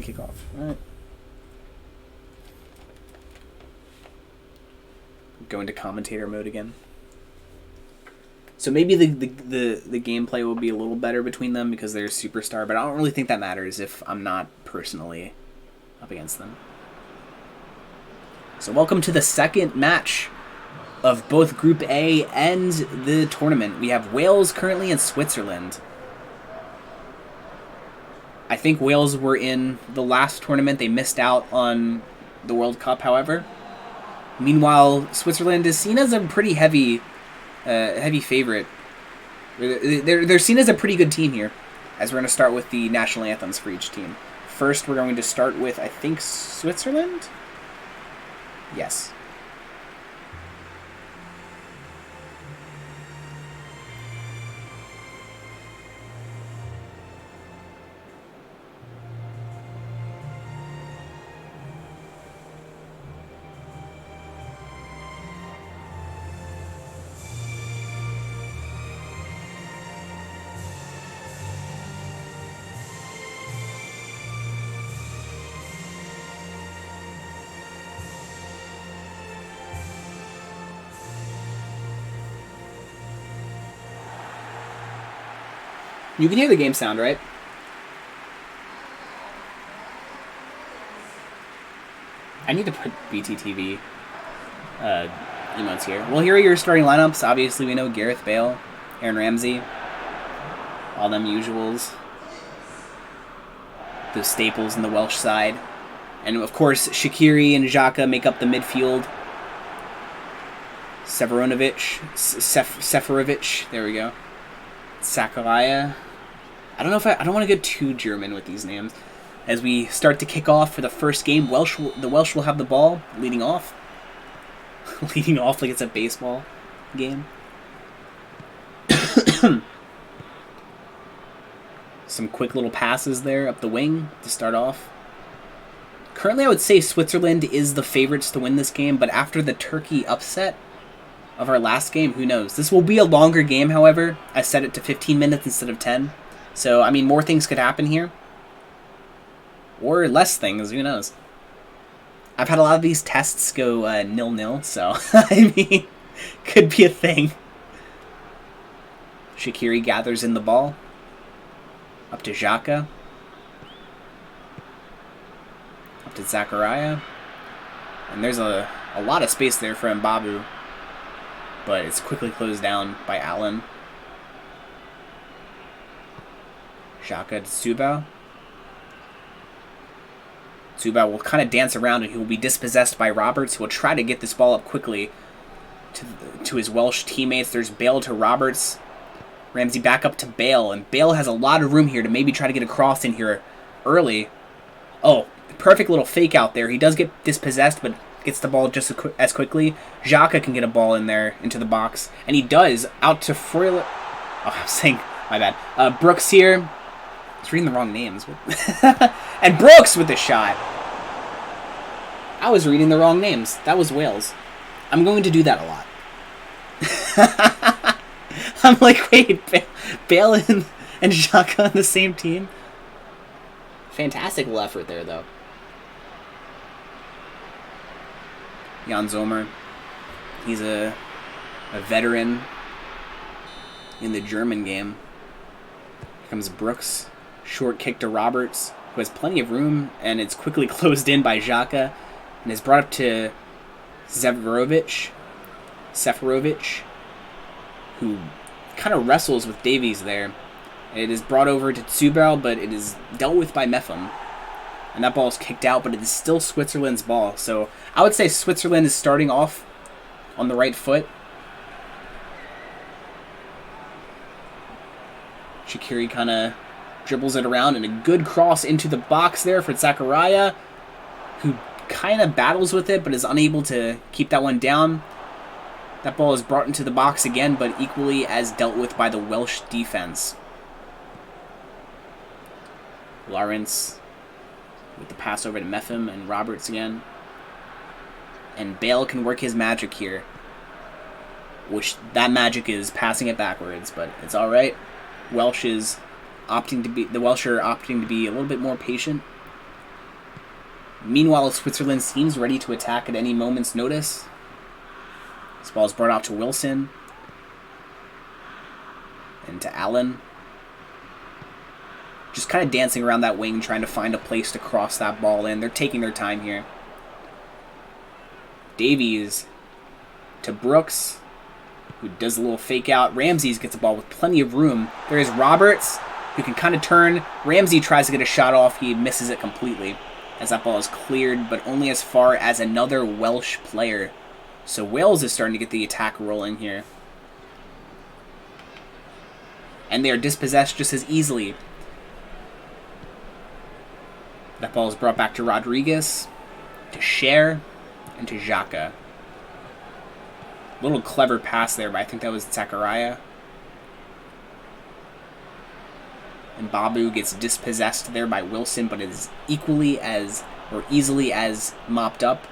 kick off. All right. Go into commentator mode again. So maybe the gameplay will be a little better between them because they're superstar, but I don't really think that matters if I'm not personally up against them. So welcome to the second match of both Group A and the tournament. We have Wales currently in Switzerland. I think Wales were in the last tournament. They missed out on the World Cup, however. Meanwhile, Switzerland is seen as a pretty heavy favorite. They're seen as a pretty good team here, as we're going to start with the national anthems for each team. First, we're going to start with, I think, Switzerland? Yes. You can hear the game sound, right? I need to put BTTV emotes here. Well, here are your starting lineups. Obviously, we know Gareth Bale, Aaron Ramsey, all them usuals. Those staples in the Welsh side. And, of course, Shaqiri and Xhaka make up the midfield. Seferovic, there we go. Zakaria. I don't want to get too German with these names. As we start to kick off for the first game, the Welsh will have the ball, leading off. Leading off like it's a baseball game. Some quick little passes there up the wing to start off. Currently, I would say Switzerland is the favorites to win this game, but after the Turkey upset of our last game, who knows? This will be a longer game, however. I set it to 15 minutes instead of 10. So, I mean, more things could happen here. Or less things, who knows? I've had a lot of these tests go 0-0, so, I mean, could be a thing. Shaqiri gathers in the ball. Up to Xhaka. Up to Zakaria. And there's a lot of space there for Mbabu. But it's quickly closed down by Allen. Xhaka to Subao. Subao will kind of dance around and he will be dispossessed by Roberts, who will try to get this ball up quickly to his Welsh teammates. There's Bale to Roberts. Ramsey back up to Bale, and Bale has a lot of room here to maybe try to get a cross in here early. Oh, perfect little fake out there. He does get dispossessed, but gets the ball just as quickly. Xhaka can get a ball in there into the box, and he does, out to Froyle. Oh, I'm saying, my bad. Brooks here. I was reading the wrong names. And Brooks with the shot. I was reading the wrong names. That was Wales. I'm going to do that a lot. I'm like, wait, Bale and Xhaka on the same team? Fantastic little effort there, though. Jan Zomer. He's a veteran in the German game. Here comes Brooks. Short kick to Roberts, who has plenty of room, and it's quickly closed in by Xhaka, and is brought up to Seferovic, who kind of wrestles with Davies there. It is brought over to Subao, but it is dealt with by Meffam. And that ball is kicked out, but it is still Switzerland's ball. So I would say Switzerland is starting off on the right foot. Shaqiri kind of dribbles it around, and a good cross into the box there for Zakaria, who kind of battles with it, but is unable to keep that one down. That ball is brought into the box again, but equally as dealt with by the Welsh defense. Lawrence with the pass over to Meffam and Roberts again. And Bale can work his magic here. Which, that magic is passing it backwards, but it's alright. The Welsh are opting to be a little bit more patient. Meanwhile, Switzerland seems ready to attack at any moment's notice. This ball is brought out to Wilson. And to Allen. Just kind of dancing around that wing, trying to find a place to cross that ball in. They're taking their time here. Davies to Brooks, who does a little fake out. Ramsey gets the ball with plenty of room. There is Roberts, who can kind of turn. Ramsey tries to get a shot off. He misses it completely as that ball is cleared, but only as far as another Welsh player. So Wales is starting to get the attack rolling here. And they are dispossessed just as easily. That ball is brought back to Rodriguez, to Cher, and to Xhaka. Little clever pass there, but I think that was Zakaria. And Babu gets dispossessed there by Wilson, but is equally as, or easily as, mopped up.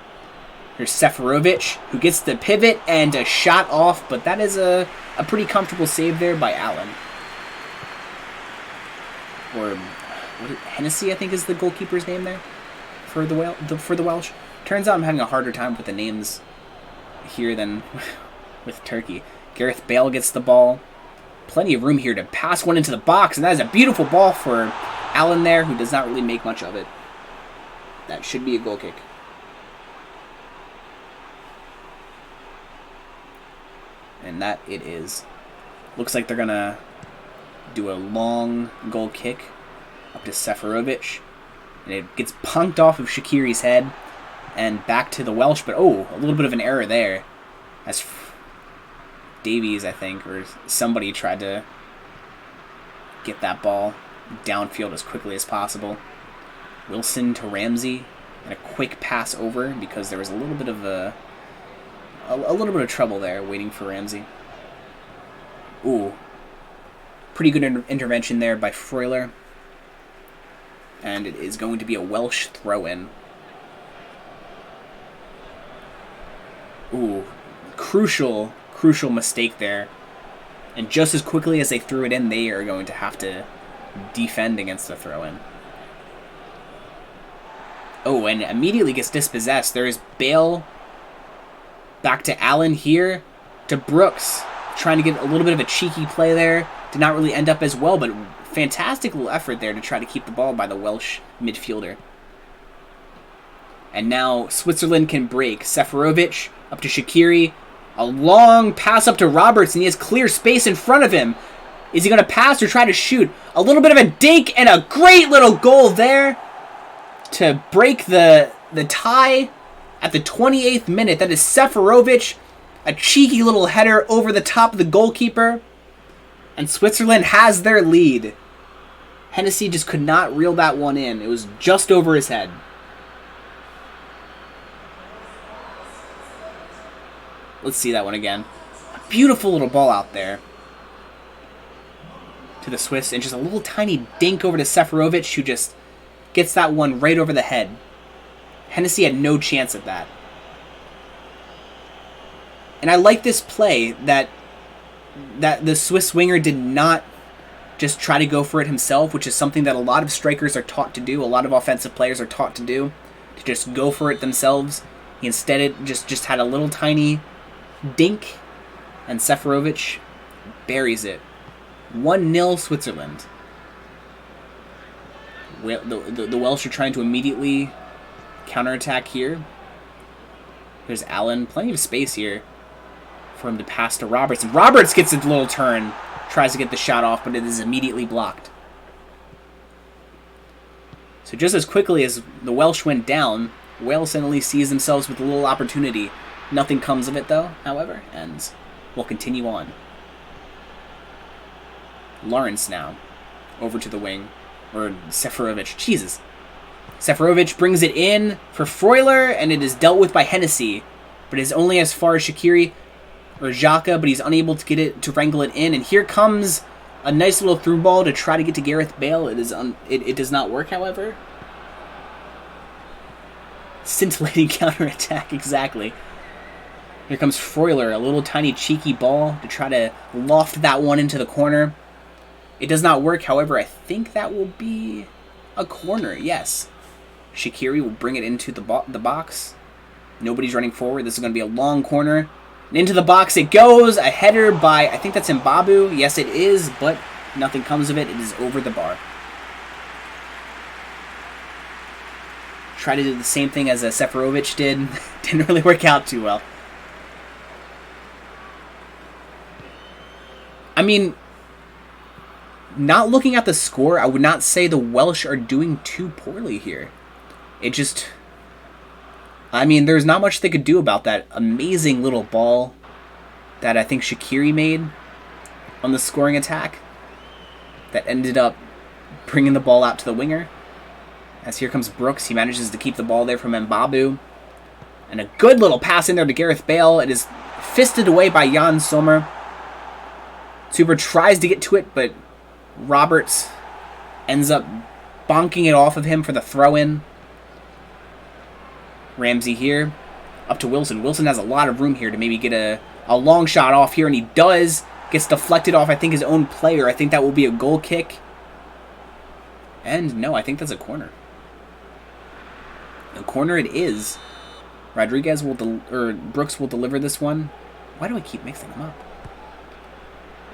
Here's Seferovic, who gets the pivot and a shot off, but that is a pretty comfortable save there by Allen. Or Hennessy, I think, is the goalkeeper's name there for the Welsh. Turns out I'm having a harder time with the names here than with Turkey. Gareth Bale gets the ball. Plenty of room here to pass one into the box, and that is a beautiful ball for Allen there, who does not really make much of it. That should be a goal kick. And that it is. Looks like they're going to do a long goal kick up to Seferovic. And it gets punked off of Shaqiri's head and back to the Welsh. But, oh, a little bit of an error there. As Davies, I think, or somebody tried to get that ball downfield as quickly as possible. Wilson to Ramsey. And a quick pass over because there was a little bit of trouble there waiting for Ramsey. Ooh. Pretty good intervention there by Freuler. And it is going to be a Welsh throw-in. Ooh. Crucial mistake there. And just as quickly as they threw it in, they are going to have to defend against the throw-in. Oh, and immediately gets dispossessed. There is Bale. Back to Allen here. To Brooks. Trying to get a little bit of a cheeky play there. Did not really end up as well, but fantastic little effort there to try to keep the ball by the Welsh midfielder. And now Switzerland can break. Seferovic up to Shaqiri. A long pass up to Roberts, and he has clear space in front of him. Is he going to pass or try to shoot? A little bit of a dink and a great little goal there to break the tie at the 28th minute. That is Seferovic. A cheeky little header over the top of the goalkeeper. And Switzerland has their lead. Hennessy just could not reel that one in. It was just over his head. Let's see that one again. A beautiful little ball out there to the Swiss. And just a little tiny dink over to Seferovic, who just gets that one right over the head. Hennessy had no chance at that. And I like this play that the Swiss winger did not just try to go for it himself, which is something that a lot of strikers are taught to do, a lot of offensive players are taught to do, to just go for it themselves. He instead just had a little tiny dink, and Seferovic buries it. 1-0 Switzerland. The Welsh are trying to immediately counterattack here. There's Allen, plenty of space here for him to pass to Roberts. And Roberts gets a little turn, tries to get the shot off, but it is immediately blocked. So just as quickly as the Welsh went down, Wales suddenly sees themselves with a little opportunity. Nothing comes of it, though, however, and we'll continue on. Lawrence now, over to the wing, or Seferovic. Jesus. Seferovic brings it in for Freuler, and it is dealt with by Hennessy, but it is only as far as Shaqiri or Xhaka, but he's unable to get it to wrangle it in. And here comes a nice little through ball to try to get to Gareth Bale. It does not work, however. Scintillating counterattack, exactly. Here comes Freuler, a little tiny cheeky ball to try to loft that one into the corner. It does not work, however. I think that will be a corner, yes. Shaqiri will bring it into the box. Nobody's running forward. This is going to be a long corner. And into the box it goes. A header by, I think that's Mbabu. Yes, it is, but nothing comes of it. It is over the bar. Try to do the same thing as Seferovic did. Didn't really work out too well. I mean, not looking at the score, I would not say the Welsh are doing too poorly here. It just... I mean, there's not much they could do about that amazing little ball that I think Shaqiri made on the scoring attack that ended up bringing the ball out to the winger. As here comes Brooks, he manages to keep the ball there from Mbabu. And a good little pass in there to Gareth Bale. It is fisted away by Jan Sommer. Super tries to get to it, but Roberts ends up bonking it off of him for the throw-in. Ramsey here, up to Wilson. Wilson has a lot of room here to maybe get a long shot off here, and he does. Gets deflected off, I think, his own player. I think that will be a goal kick. And no, I think that's a corner. A corner it is. Rodriguez will, Brooks will deliver this one. Why do I keep mixing them up?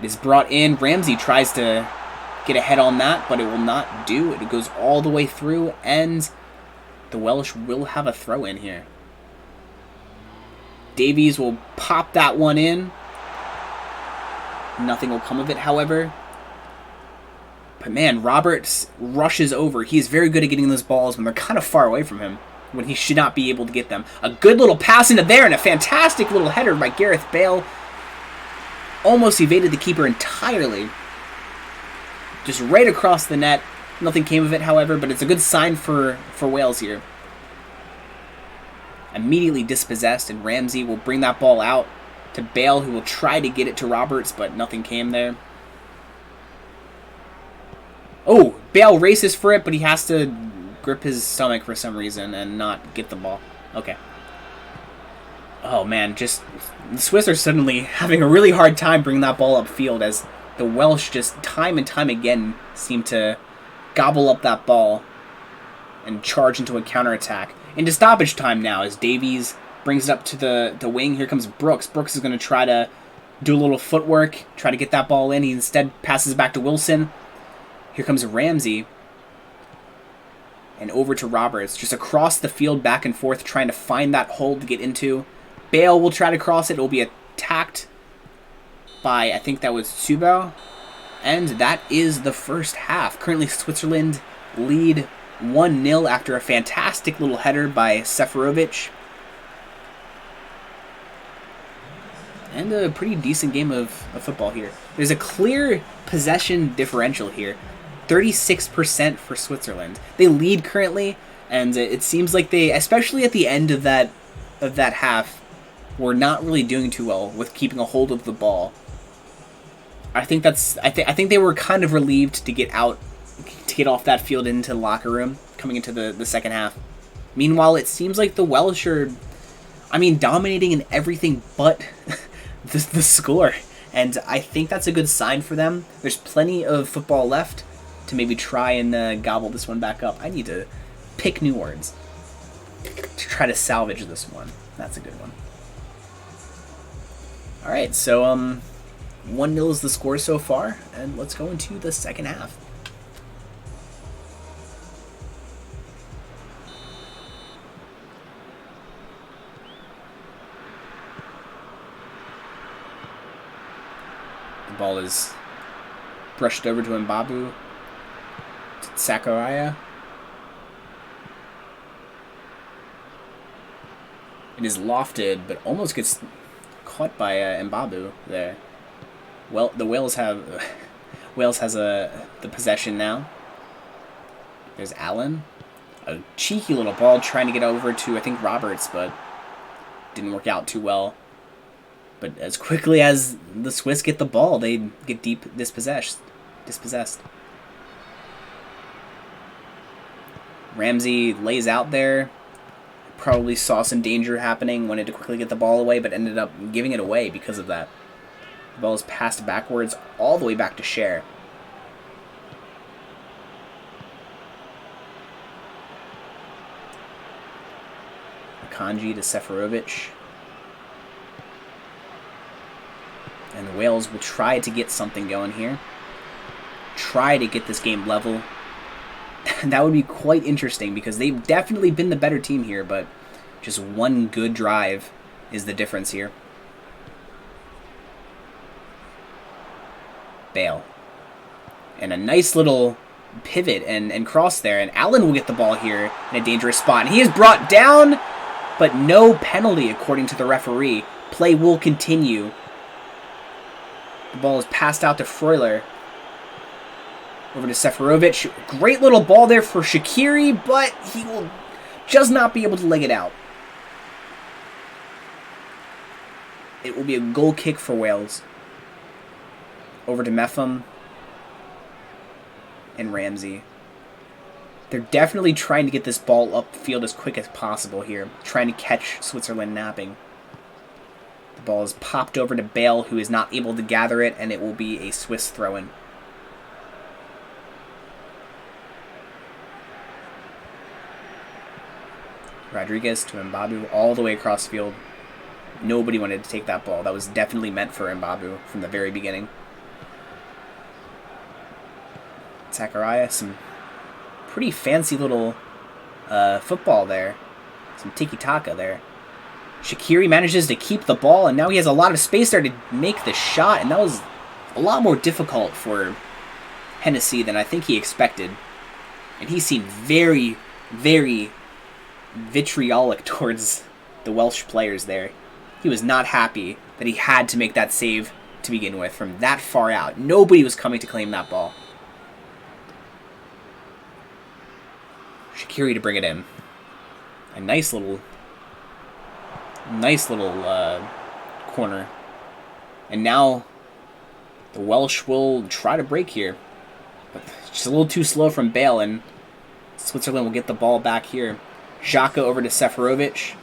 It is brought in. Ramsey tries to get ahead on that, but it will not do. It goes all the way through, and the Welsh will have a throw in here. Davies will pop that one in. Nothing will come of it, however. But man, Roberts rushes over. He's very good at getting those balls when they're kind of far away from him, when he should not be able to get them. A good little pass into there, and a fantastic little header by Gareth Bale. Almost evaded the keeper entirely. Just right across the net. Nothing came of it, however, but it's a good sign for Wales here. Immediately dispossessed, and Ramsey will bring that ball out to Bale, who will try to get it to Roberts, but nothing came there. Oh, Bale races for it, but he has to grip his stomach for some reason and not get the ball. Okay. Oh, man, just... the Swiss are suddenly having a really hard time bringing that ball upfield, as the Welsh just time and time again seem to gobble up that ball and charge into a counterattack. Into stoppage time now, as Davies brings it up to the wing. Here comes Brooks. Brooks is going to try to do a little footwork, try to get that ball in. He instead passes back to Wilson. Here comes Ramsey. And over to Roberts. Just across the field, back and forth, trying to find that hole to get into. Bale will try to cross it. It will be attacked by, I think that was Subao. And that is the first half. Currently, Switzerland lead 1-0 after a fantastic little header by Seferovic. And a pretty decent game of football here. There's a clear possession differential here. 36% for Switzerland. They lead currently, and it seems like they, especially at the end of that half, were not really doing too well with keeping a hold of the ball. I think they were kind of relieved to get out, to get off that field into the locker room coming into the second half. Meanwhile, it seems like the Welsh are, I mean, dominating in everything but the score. And I think that's a good sign for them. There's plenty of football left to maybe try and gobble this one back up. I need to pick new words to try to salvage this one. That's a good one. Alright, so 1-0 is the score so far, and let's go into the second half. The ball is brushed over to Mbabu. To Sakuraya. It is lofted, but almost gets caught by Mbabu there. Well, the Wales has the possession now. There's Allen. A cheeky little ball trying to get over to, I think, Roberts, but didn't work out too well. But as quickly as the Swiss get the ball, they get dispossessed. Ramsey lays out there. Probably saw some danger happening, wanted to quickly get the ball away, but ended up giving it away because of that. The ball is passed backwards all the way back to Cher. Kanji to Seferovic. And Wales will try to get something going here. Try to get this game level. That would be quite interesting because they've definitely been the better team here, but just one good drive is the difference here. Bale. And a nice little pivot and cross there, and Allen will get the ball here in a dangerous spot. And he is brought down, but no penalty according to the referee. Play will continue. The ball is passed out to Freuler. Over to Seferovic. Great little ball there for Shaqiri, but he will just not be able to leg it out. It will be a goal kick for Wales. Over to Meffam and Ramsey. They're definitely trying to get this ball upfield as quick as possible here. Trying to catch Switzerland napping. The ball is popped over to Bale, who is not able to gather it, and it will be a Swiss throw-in. Rodriguez to Mbabu all the way across field. Nobody wanted to take that ball. That was definitely meant for Mbabu from the very beginning. Zakaria, some pretty fancy little football there. Some tiki-taka there. Shaqiri manages to keep the ball, and now he has a lot of space there to make the shot, and that was a lot more difficult for Hennessy than I think he expected. And he seemed very, very vitriolic towards the Welsh players there. He was not happy that he had to make that save to begin with from that far out. Nobody was coming to claim that ball. Shaqiri to bring it in. A nice little corner. And now the Welsh will try to break here. But just a little too slow from Bale, and Switzerland will get the ball back here. Xhaka over to Seferovic.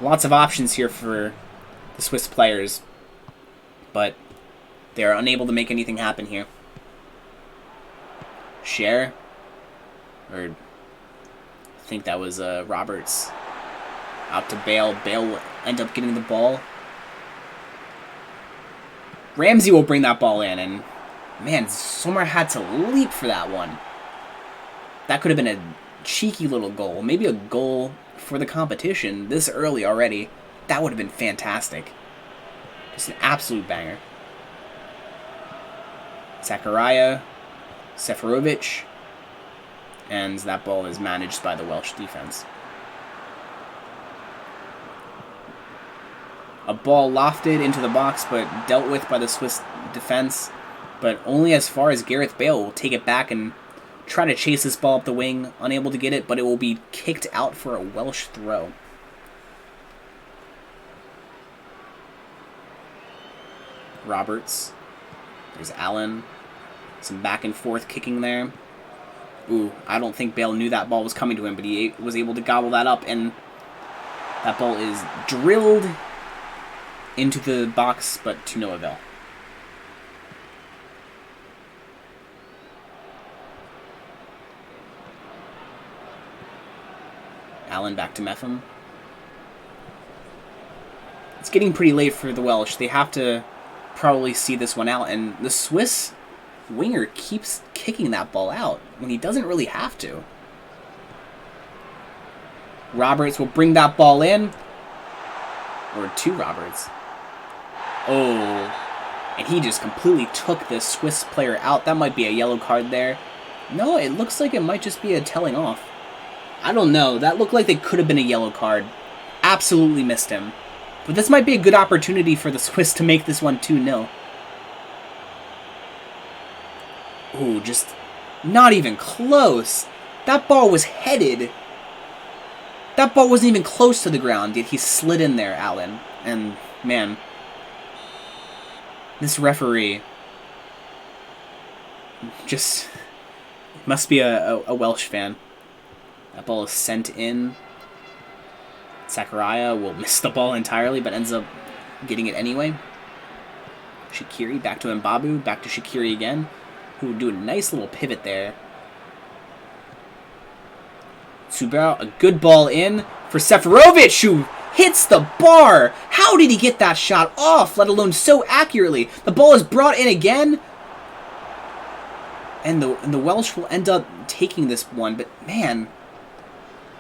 Lots of options here for the Swiss players, but they are unable to make anything happen here. Cher, or I think that was Roberts, out to Bale. Bale will end up getting the ball. Ramsey will bring that ball in, and man, Sommer had to leap for that one. That could have been a cheeky little goal, maybe a goal for the competition this early already. That would have been fantastic. Just an absolute banger. Zakaria, Seferovic, and that ball is managed by the Welsh defense. A ball lofted into the box, but dealt with by the Swiss defense, but only as far as Gareth Bale will take it back and try to chase this ball up the wing, unable to get it, but it will be kicked out for a Welsh throw. Roberts. There's Allen. Some back and forth kicking there. Ooh, I don't think Bale knew that ball was coming to him, but he was able to gobble that up, and that ball is drilled into the box, but to no avail. Allen back to Meffam. It's getting pretty late for the Welsh. They have to probably see this one out, and the Swiss winger keeps kicking that ball out when he doesn't really have to. Roberts will bring that ball in. Or to Roberts. Oh, and he just completely took this Swiss player out. That might be a yellow card there. No, it looks like it might just be a telling off. I don't know. That looked like it could have been a yellow card. Absolutely missed him. But this might be a good opportunity for the Swiss to make this one 2-0. Ooh, just not even close. That ball was headed. That ball wasn't even close to the ground, yet he slid in there, Allen. And, man, this referee just must be a Welsh fan. That ball is sent in. Zakaria will miss the ball entirely, but ends up getting it anyway. Shaqiri back to Mbabu, back to Shaqiri again, who would do a nice little pivot there. Subao, a good ball in for Seferovic, who hits the bar. How did he get that shot off, let alone so accurately? The ball is brought in again. And the Welsh will end up taking this one. But, man,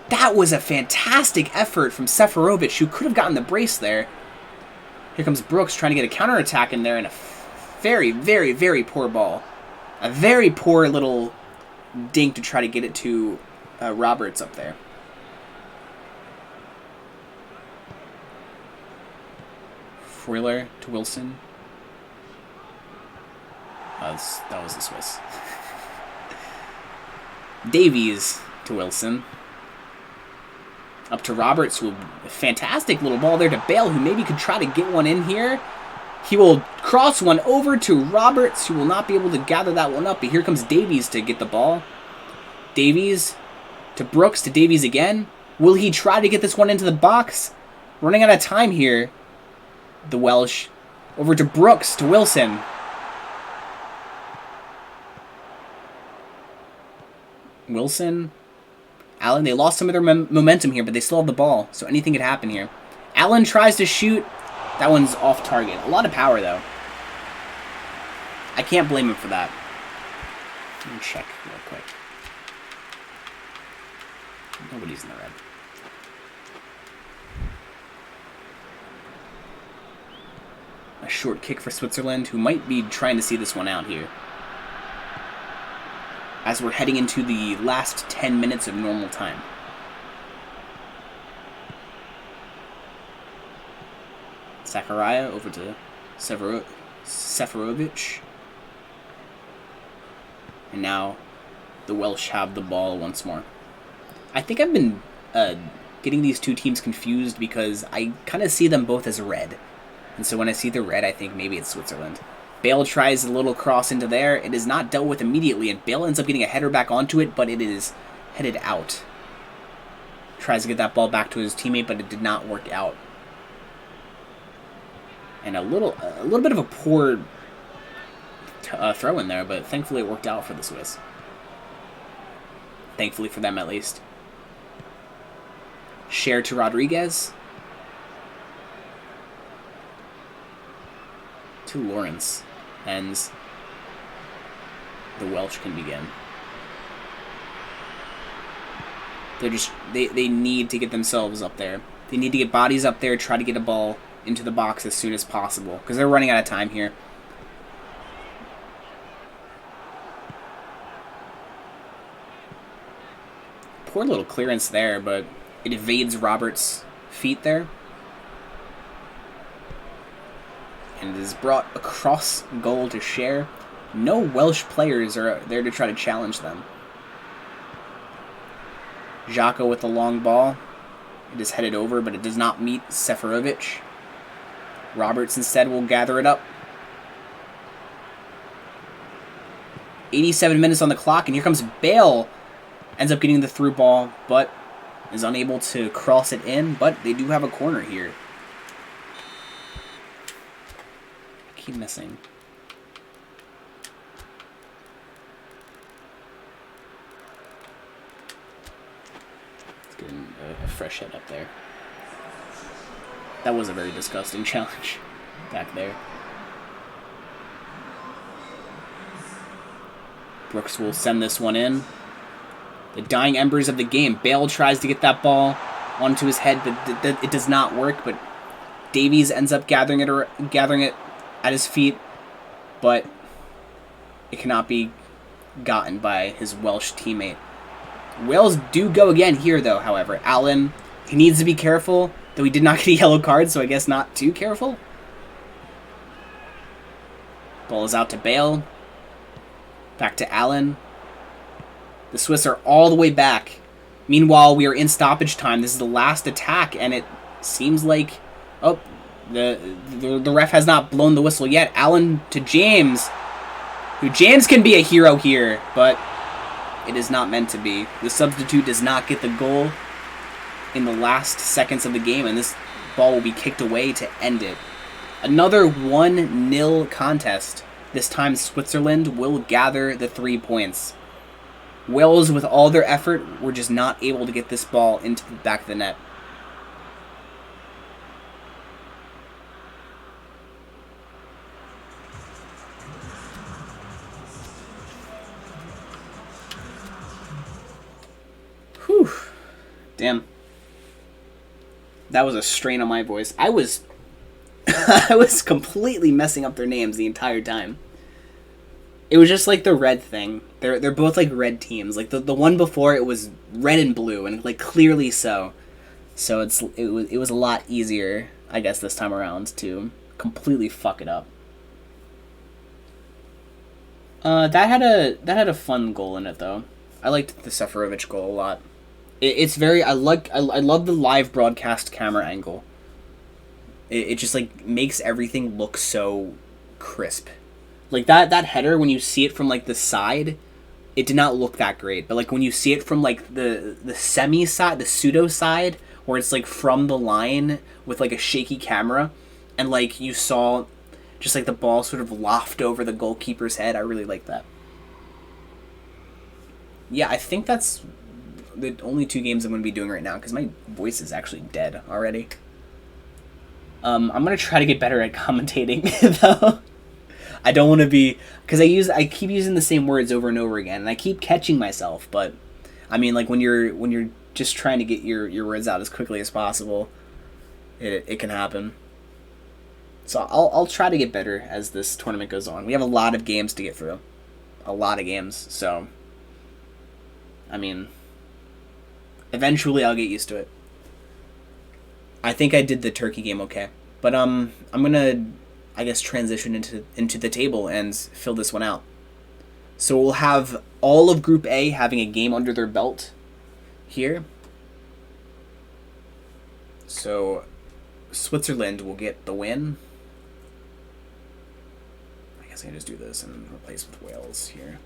that was a fantastic effort from Seferovic, who could have gotten the brace there. Here comes Brooks trying to get a counterattack in there, and a very, very, very poor ball. A very poor little dink to try to get it to Roberts up there. Freuler to Wilson. That was the Swiss. Davies to Wilson. Up to Roberts, who a fantastic little ball there to Bale, who maybe could try to get one in here. He will cross one over to Roberts, who will not be able to gather that one up. But here comes Davies to get the ball. Davies to Brooks, to Davies again. Will he try to get this one into the box? Running out of time here. The Welsh. Over to Brooks, to Wilson. Wilson. Allen, they lost some of their momentum here, but they still have the ball, so anything could happen here. Allen tries to shoot. That one's off target. A lot of power, though. I can't blame him for that. Let me check real quick. Nobody's in the red. A short kick for Switzerland, who might be trying to see this one out here, as we're heading into the last 10 minutes of normal time. Zakaria over to Seferovic. And now the Welsh have the ball once more. I think I've been getting these two teams confused because I kind of see them both as red. And so when I see the red, I think maybe it's Switzerland. Bale tries a little cross into there. It is not dealt with immediately, and Bale ends up getting a header back onto it, but it is headed out. Tries to get that ball back to his teammate, but it did not work out. And a little bit of a poor throw in there, but thankfully it worked out for the Swiss. Thankfully for them, at least. Share to Rodriguez. To Lawrence. And the Welsh can begin. They need to get themselves up there. They need to get bodies up there, try to get a ball into the box as soon as possible, because they're running out of time here. Poor little clearance there, but it evades Roberts' feet there. And it is brought across goal to Share. No Welsh players are there to try to challenge them. Xhaka with the long ball. It is headed over, but it does not meet Seferovic. Roberts instead will gather it up. 87 minutes on the clock, and here comes Bale. Ends up getting the through ball, but is unable to cross it in, but they do have a corner here. Keep missing. Let's get a fresh head up there. That was a very disgusting challenge back there. Brooks will send this one in. The dying embers of the game. Bale tries to get that ball onto his head, but it does not work. But Davies ends up gathering it at his feet, but it cannot be gotten by his Welsh teammate. Wales do go again here, though, however. Allen, he needs to be careful, though he did not get a yellow card, so I guess not too careful. Ball is out to Bale. Back to Allen. The Swiss are all the way back. Meanwhile, we are in stoppage time. This is the last attack, and it seems like... Oh, the ref has not blown the whistle yet. Allen to James. James can be a hero here, but it is not meant to be. The substitute does not get the goal in the last seconds of the game, and this ball will be kicked away to end it. Another 1-0 contest. This time Switzerland will gather the 3 points. Wales, with all their effort, were just not able to get this ball into the back of the net. Whew. Damn. That was a strain on my voice. I was I was completely messing up their names the entire time. It was just like the red thing. They're both like red teams. Like the one before it was red and blue, and like clearly so. So it was a lot easier, I guess, this time around to completely fuck it up. That had a fun goal in it though. I liked the Seferovic goal a lot. It's very I love the live broadcast camera angle. It just like makes everything look so crisp. Like that header, when you see it from like the side, it did not look that great. But like when you see it from like the semi side, the pseudo side, where it's like from the line with like a shaky camera, and like you saw just like the ball sort of loft over the goalkeeper's head, I really like that. Yeah, I think that's the only 2 games I'm going to be doing right now, because my voice is actually dead already. I'm going to try to get better at commentating, though. I don't want to be... Because I keep using the same words over and over again, and I keep catching myself, but... I mean, like, when you're just trying to get your words out as quickly as possible, it can happen. So I'll try to get better as this tournament goes on. We have a lot of games to get through. A lot of games, so... I mean... Eventually I'll get used to it. I think I did the Turkey game okay. But I'm gonna, I guess, transition into the table and fill this one out. So we'll have all of Group A having a game under their belt here. So Switzerland will get the win. I guess I can just do this and replace with Wales here.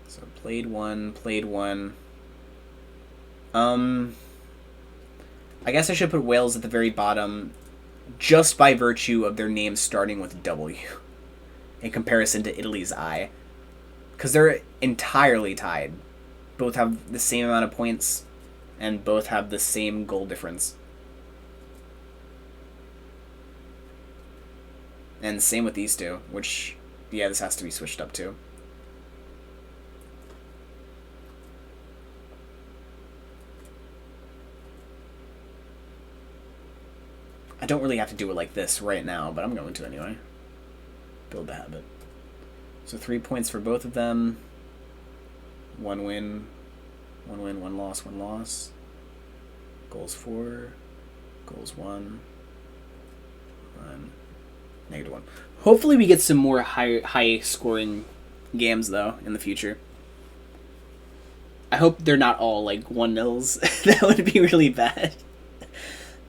So played one. I guess I should put Wales at the very bottom just by virtue of their names starting with W in comparison to Italy's I. Because they're entirely tied. Both have the same amount of points and both have the same goal difference. And same with these two, which, yeah, this has to be switched up too. I don't really have to do it like this right now, but I'm going to anyway. Build the habit. So 3 points for both of them. 1 win, 1 loss, 1 loss. Goals 4, goals 1, -1. Hopefully we get some more high scoring games though in the future. I hope they're not all like 1-0s. That would be really bad.